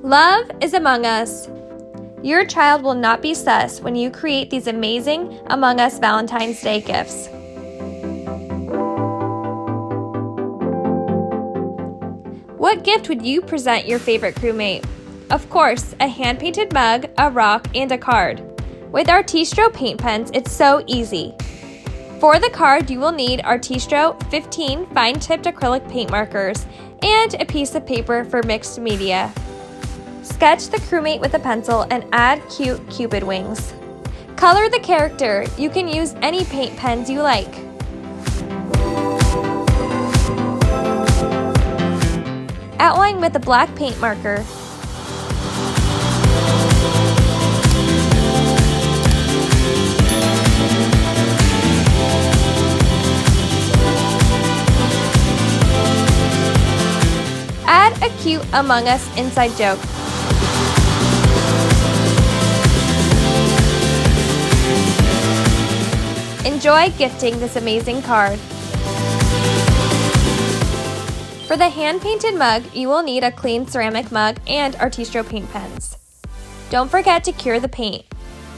Love is among us. Your child will not be sus when you create these amazing Among Us Valentine's Day gifts. What gift would you present your favorite crewmate? Of course, a hand-painted mug, a rock, and a card. With Artistro paint pens, it's so easy. For the card, you will need Artistro 15 fine-tipped acrylic paint markers and a piece of paper for mixed media. Sketch the crewmate with a pencil and add cute cupid wings. Color the character. You can use any paint pens you like. Outline with a black paint marker. Add a cute Among Us inside joke. Enjoy gifting this amazing card. For the hand-painted mug, you will need a clean ceramic mug and Artistro paint pens. Don't forget to cure the paint.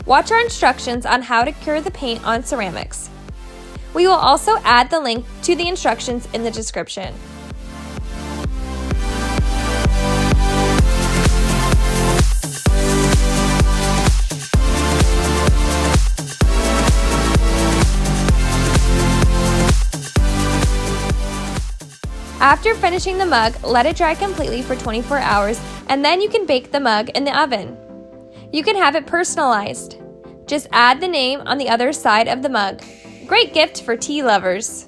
Watch our instructions on how to cure the paint on ceramics. We will also add the link to the instructions in the description. After finishing the mug, let it dry completely for 24 hours, and then you can bake the mug in the oven. You can have it personalized. Just add the name on the other side of the mug. Great gift for tea lovers.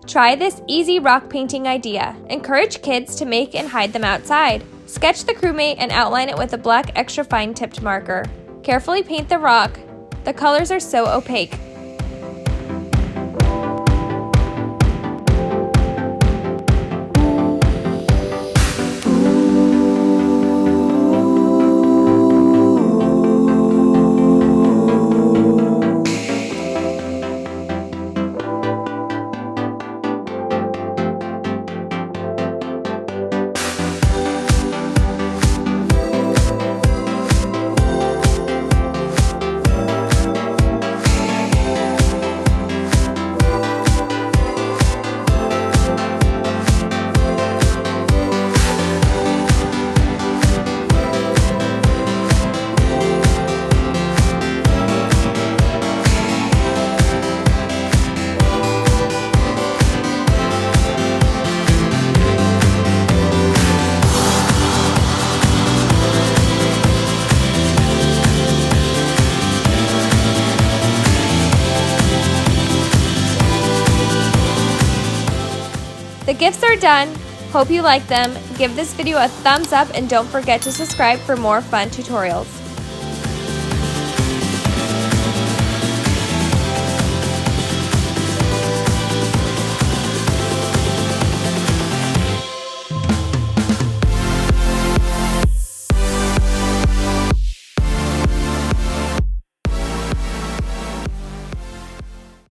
Try this easy rock painting idea. Encourage kids to make and hide them outside. Sketch the crewmate and outline it with a black extra fine tipped marker. Carefully paint the rock. The colors are so opaque. The gifts are done. Hope you like them. Give this video a thumbs up and don't forget to subscribe for more fun tutorials.